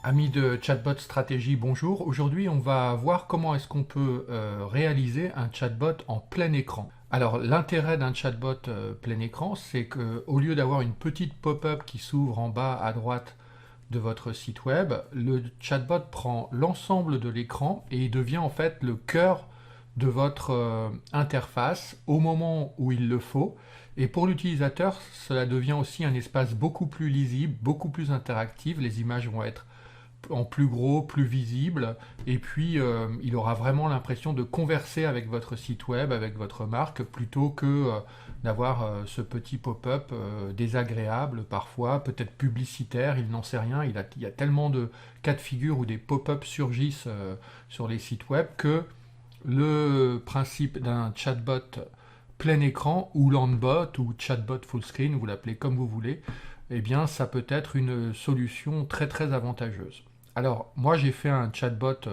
Amis de Chatbot Stratégie, bonjour. Aujourd'hui, on va voir comment est-ce qu'on peut réaliser un chatbot en plein écran. Alors, l'intérêt d'un chatbot plein écran, c'est qu'au lieu d'avoir une petite pop-up qui s'ouvre en bas à droite de votre site web, le chatbot prend l'ensemble de l'écran et il devient en fait le cœur de votre interface au moment où il le faut. Et pour l'utilisateur, cela devient aussi un espace beaucoup plus lisible, beaucoup plus interactif. Les images vont être en plus gros, plus visible, et puis il aura vraiment l'impression de converser avec votre site web, avec votre marque, plutôt que d'avoir ce petit pop-up désagréable parfois, peut-être publicitaire, il n'en sait rien, il y a tellement de cas de figure où des pop-up surgissent sur les sites web que le principe d'un chatbot plein écran ou landbot ou chatbot full screen, vous l'appelez comme vous voulez, eh bien ça peut être une solution très très avantageuse. Alors moi j'ai fait un chatbot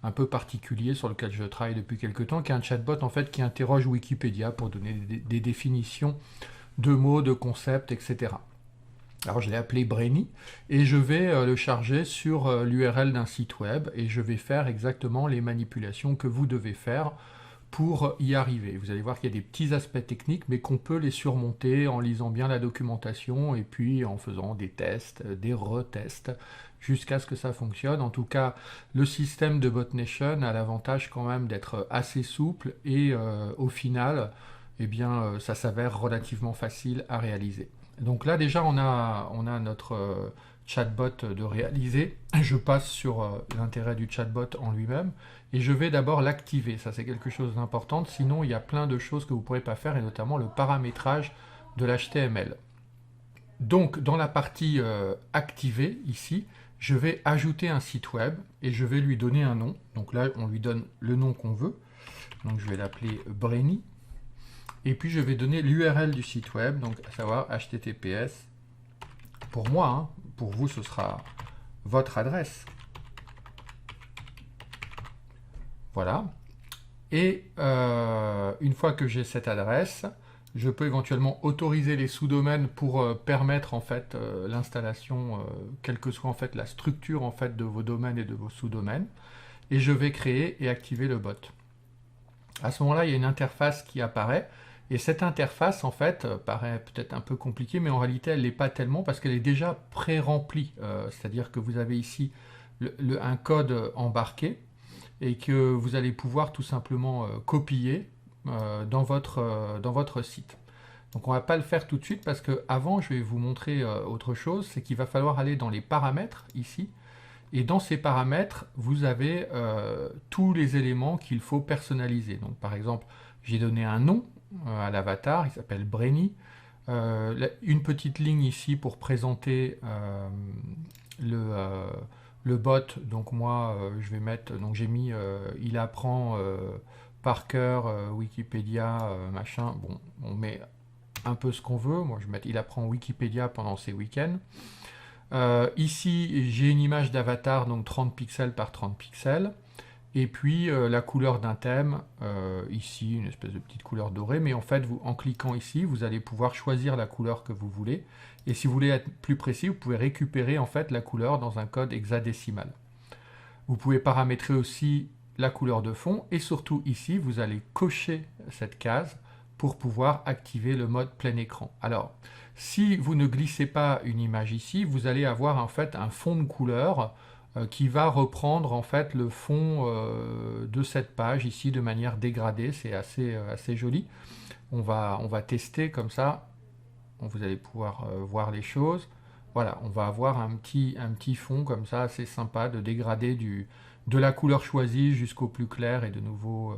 un peu particulier sur lequel je travaille depuis quelques temps, qui est un chatbot en fait qui interroge Wikipédia pour donner des définitions de mots, de concepts, etc. Alors je l'ai appelé Brainy et je vais le charger sur l'URL d'un site web et je vais faire exactement les manipulations que vous devez faire pour y arriver. Vous allez voir qu'il y a des petits aspects techniques, mais qu'on peut les surmonter en lisant bien la documentation et puis en faisant des tests, des retests, jusqu'à ce que ça fonctionne. En tout cas, le système de BotNation a l'avantage quand même d'être assez souple et au final, eh bien, ça s'avère relativement facile à réaliser. Donc là déjà on a notre chatbot de réaliser. Je passe sur l'intérêt du chatbot en lui-même et je vais d'abord l'activer. Ça c'est quelque chose d'important, sinon il y a plein de choses que vous ne pourrez pas faire et notamment le paramétrage de l'HTML. Donc dans la partie activée ici, je vais ajouter un site web et je vais lui donner un nom. Donc là on lui donne le nom qu'on veut. Donc je vais l'appeler Brainy. Et puis je vais donner l'URL du site web, donc à savoir https. Pour moi, hein, pour vous ce sera votre adresse. Voilà. Et une fois que j'ai cette adresse, je peux éventuellement autoriser les sous-domaines pour permettre en fait l'installation, quelle que soit en fait la structure en fait de vos domaines et de vos sous-domaines. Et je vais créer et activer le bot. À ce moment-là, il y a une interface qui apparaît. Et cette interface, en fait, paraît peut-être un peu compliquée, mais en réalité, elle ne l'est pas tellement parce qu'elle est déjà pré-remplie. C'est-à-dire que vous avez ici un code embarqué et que vous allez pouvoir tout simplement copier dans votre site. Donc on ne va pas le faire tout de suite parce que avant, je vais vous montrer autre chose, c'est qu'il va falloir aller dans les paramètres ici. Et dans ces paramètres, vous avez tous les éléments qu'il faut personnaliser. Donc par exemple, j'ai donné un nom à l'avatar, il s'appelle Brainy. Une petite ligne ici pour présenter le bot. Donc moi, je vais mettre, donc j'ai mis, il apprend par cœur Wikipédia, machin. Bon, on met un peu ce qu'on veut. Moi, je vais mettre, il apprend Wikipédia pendant ses week-ends. Ici, j'ai une image d'avatar, donc 30 pixels par 30 pixels. Et puis la couleur d'un thème, ici une espèce de petite couleur dorée, mais en fait en cliquant ici, vous allez pouvoir choisir la couleur que vous voulez. Et si vous voulez être plus précis, vous pouvez récupérer en fait la couleur dans un code hexadécimal. Vous pouvez paramétrer aussi la couleur de fond et surtout ici, vous allez cocher cette case pour pouvoir activer le mode plein écran. Alors, si vous ne glissez pas une image ici, vous allez avoir en fait un fond de couleur qui va reprendre en fait le fond de cette page ici de manière dégradée. C'est assez joli. On va tester comme ça. Vous allez pouvoir voir les choses. Voilà, on va avoir un petit fond comme ça assez sympa de dégradé de la couleur choisie jusqu'au plus clair et de nouveau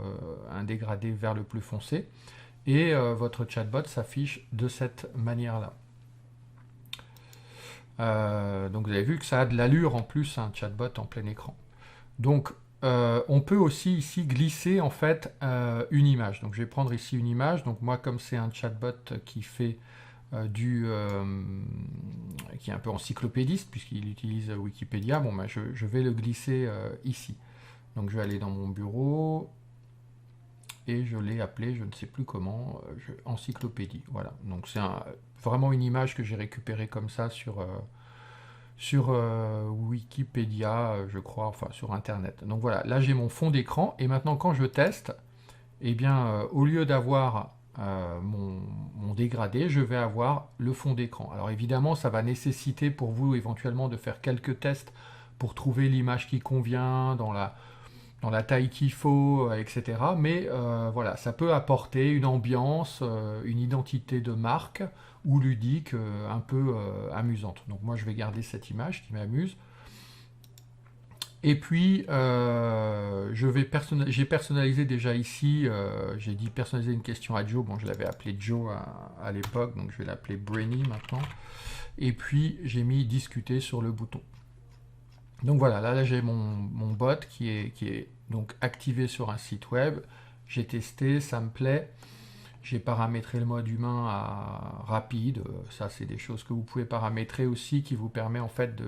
un dégradé vers le plus foncé. Et votre chatbot s'affiche de cette manière-là. Donc vous avez vu que ça a de l'allure en plus, un chatbot en plein écran. Donc on peut aussi ici glisser en fait une image. Donc je vais prendre ici une image. Donc moi comme c'est un chatbot qui fait qui est un peu encyclopédiste puisqu'il utilise Wikipédia, bon ben, je vais le glisser ici. Donc je vais aller dans mon bureau et je l'ai appelé, je ne sais plus comment, encyclopédie. Voilà. Donc c'est vraiment une image que j'ai récupérée comme ça sur Wikipédia, je crois, enfin sur Internet. Donc voilà, là j'ai mon fond d'écran et maintenant quand je teste, eh bien au lieu d'avoir mon dégradé, je vais avoir le fond d'écran. Alors évidemment, ça va nécessiter pour vous éventuellement de faire quelques tests pour trouver l'image qui convient dans la taille qu'il faut, etc. Mais voilà, ça peut apporter une ambiance, une identité de marque ou ludique un peu amusante. Donc moi je vais garder cette image qui m'amuse. Et puis j'ai personnalisé déjà ici, j'ai dit personnaliser une question à Joe, bon je l'avais appelé Joe à l'époque, donc je vais l'appeler Brainy maintenant. Et puis j'ai mis discuter sur le bouton. Donc voilà, là j'ai mon bot qui est donc activé sur un site web. J'ai testé, ça me plaît. J'ai paramétré le mode humain à rapide. Ça, c'est des choses que vous pouvez paramétrer aussi, qui vous permet en fait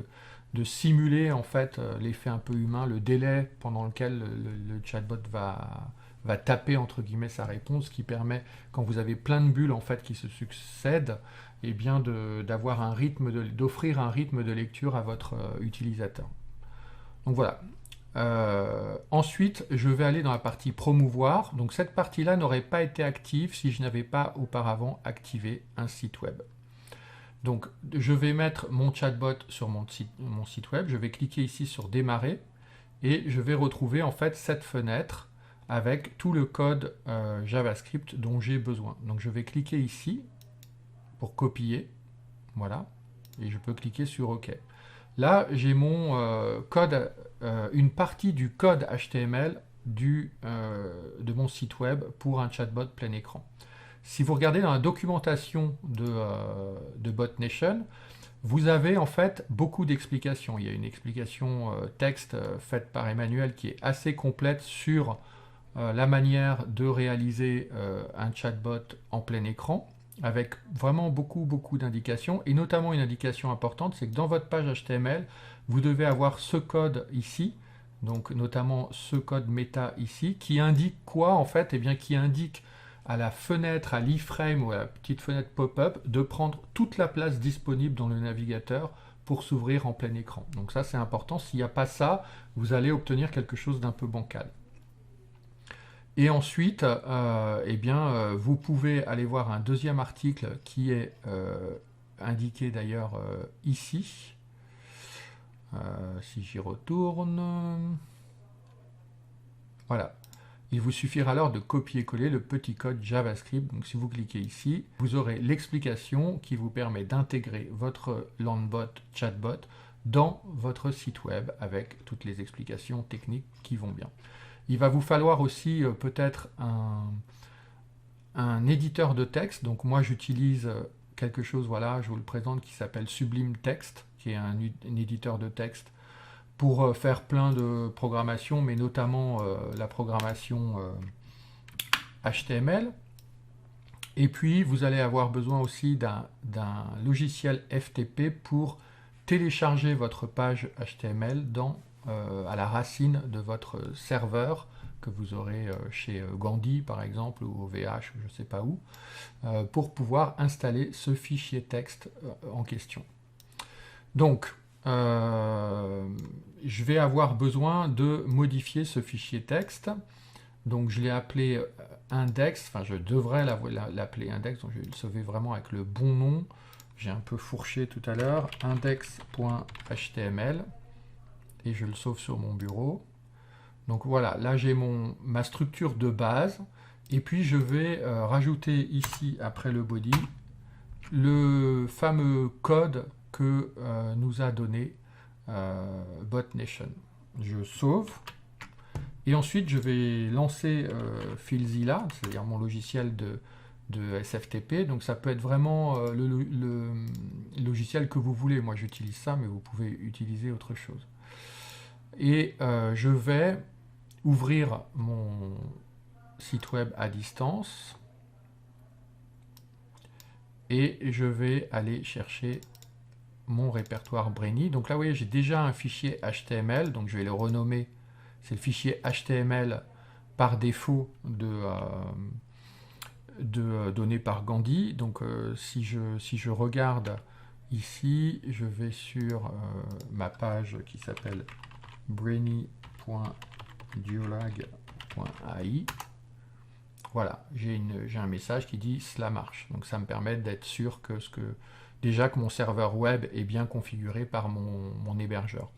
de simuler en fait l'effet un peu humain, le délai pendant lequel le chatbot va taper entre guillemets sa réponse, qui permet, quand vous avez plein de bulles en fait qui se succèdent, et bien d'avoir un rythme d'offrir un rythme de lecture à votre utilisateur. Donc voilà. Ensuite, je vais aller dans la partie promouvoir. Donc cette partie-là n'aurait pas été active si je n'avais pas auparavant activé un site web. Donc je vais mettre mon chatbot sur mon site web. Je vais cliquer ici sur démarrer et je vais retrouver en fait cette fenêtre avec tout le code JavaScript dont j'ai besoin. Donc je vais cliquer ici pour copier. Voilà. Et je peux cliquer sur OK. Là, j'ai mon code, une partie du code HTML de mon site web pour un chatbot plein écran. Si vous regardez dans la documentation de BotNation, vous avez en fait beaucoup d'explications. Il y a une explication texte faite par Emmanuel qui est assez complète sur la manière de réaliser un chatbot en plein écran, avec vraiment beaucoup d'indications, et notamment une indication importante, c'est que dans votre page HTML, vous devez avoir ce code ici, donc notamment ce code méta ici, qui indique quoi en fait? Eh bien qui indique à la fenêtre, à l'iframe ou à la petite fenêtre pop-up, de prendre toute la place disponible dans le navigateur pour s'ouvrir en plein écran. Donc ça c'est important, s'il n'y a pas ça, vous allez obtenir quelque chose d'un peu bancal. Et ensuite, eh bien, vous pouvez aller voir un deuxième article qui est indiqué d'ailleurs ici. Si j'y retourne, voilà. Il vous suffira alors de copier-coller le petit code JavaScript. Donc si vous cliquez ici, vous aurez l'explication qui vous permet d'intégrer votre Landbot chatbot dans votre site web avec toutes les explications techniques qui vont bien. Il va vous falloir aussi peut-être un éditeur de texte. Donc moi j'utilise quelque chose, voilà, je vous le présente, qui s'appelle Sublime Text, qui est un éditeur de texte pour faire plein de programmation, mais notamment la programmation HTML. Et puis vous allez avoir besoin aussi d'un logiciel FTP pour télécharger votre page HTML à la racine de votre serveur que vous aurez chez Gandhi par exemple ou au VH ou je ne sais pas où, pour pouvoir installer ce fichier texte en question. Donc je vais avoir besoin de modifier ce fichier texte. Donc je l'ai appelé index, enfin je devrais l'appeler index, donc je vais le sauver vraiment avec le bon nom. J'ai un peu fourché tout à l'heure, index.html. Et je le sauve sur mon bureau. Donc voilà, là j'ai ma structure de base, et puis je vais rajouter ici, après le body, le fameux code que nous a donné BotNation. Je sauve, et ensuite je vais lancer FileZilla, c'est-à-dire mon logiciel de SFTP, donc ça peut être vraiment le logiciel que vous voulez. Moi j'utilise ça, mais vous pouvez utiliser autre chose. Et je vais ouvrir mon site web à distance et je vais aller chercher mon répertoire Brainy. Donc là, vous voyez, j'ai déjà un fichier HTML, donc je vais le renommer. C'est le fichier HTML par défaut donné par Gandhi. Donc si je regarde Ici, je vais sur ma page qui s'appelle brainy.duolag.ai. Voilà, j'ai un message qui dit cela marche. Donc ça me permet d'être sûr que déjà que mon serveur web est bien configuré par mon hébergeur.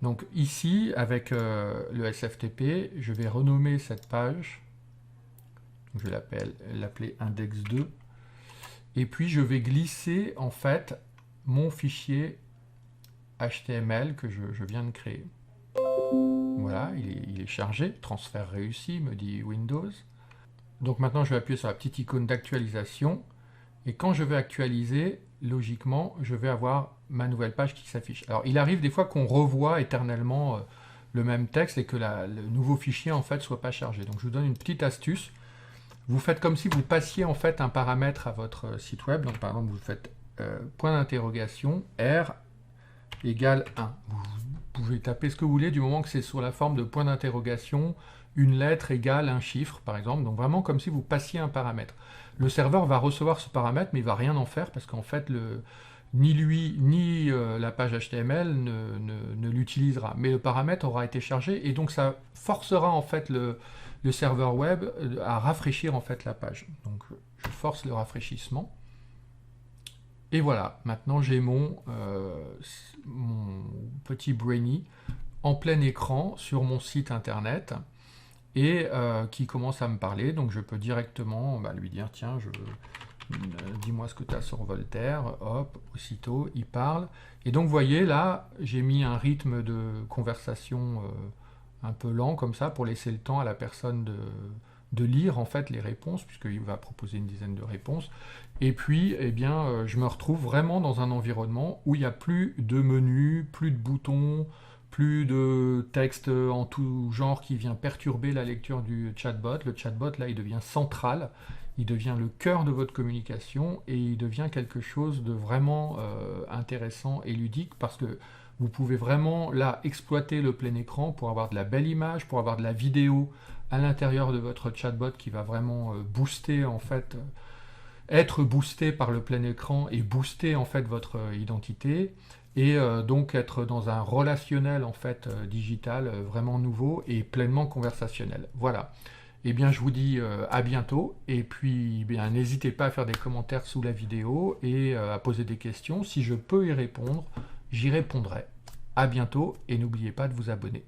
Donc ici, avec le SFTP, je vais renommer cette page. Donc je vais l'appeler index 2. Et puis je vais glisser en fait mon fichier HTML que je viens de créer. Voilà, il est chargé, transfert réussi, me dit Windows. Donc maintenant je vais appuyer sur la petite icône d'actualisation. Et quand je vais actualiser, logiquement, je vais avoir ma nouvelle page qui s'affiche. Alors il arrive des fois qu'on revoit éternellement le même texte et que le nouveau fichier en fait soit pas chargé. Donc je vous donne une petite astuce. Vous faites comme si vous passiez en fait un paramètre à votre site web. Donc par exemple vous faites point d'interrogation R égale 1. Vous pouvez taper ce que vous voulez du moment que c'est sur la forme de point d'interrogation, une lettre égale un chiffre par exemple. Donc vraiment comme si vous passiez un paramètre. Le serveur va recevoir ce paramètre mais il ne va rien en faire parce qu'en fait ni lui ni la page HTML ne l'utilisera. Mais le paramètre aura été chargé et donc ça forcera en fait le serveur web à rafraîchir en fait la page. Donc je force le rafraîchissement. Et voilà, maintenant j'ai mon petit Brainy en plein écran sur mon site internet et qui commence à me parler. Donc je peux directement lui dire tiens, dis-moi ce que tu as sur Voltaire. Hop, aussitôt il parle. Et donc vous voyez là, j'ai mis un rythme de conversation un peu lent comme ça pour laisser le temps à la personne de lire en fait les réponses, puisqu'il va proposer une dizaine de réponses. Et puis, eh bien, je me retrouve vraiment dans un environnement où il n'y a plus de menus, plus de boutons, plus de texte en tout genre qui vient perturber la lecture du chatbot. Le chatbot, là, il devient central, il devient le cœur de votre communication et il devient quelque chose de vraiment intéressant et ludique parce que vous pouvez vraiment, là, exploiter le plein écran pour avoir de la belle image, pour avoir de la vidéo à l'intérieur de votre chatbot qui va vraiment booster, en fait, être boosté par le plein écran et booster, en fait, votre identité et donc être dans un relationnel, en fait, digital vraiment nouveau et pleinement conversationnel. Voilà. Eh bien, je vous dis à bientôt et puis, eh bien, n'hésitez pas à faire des commentaires sous la vidéo et à poser des questions. Si je peux y répondre, j'y répondrai. À bientôt et n'oubliez pas de vous abonner.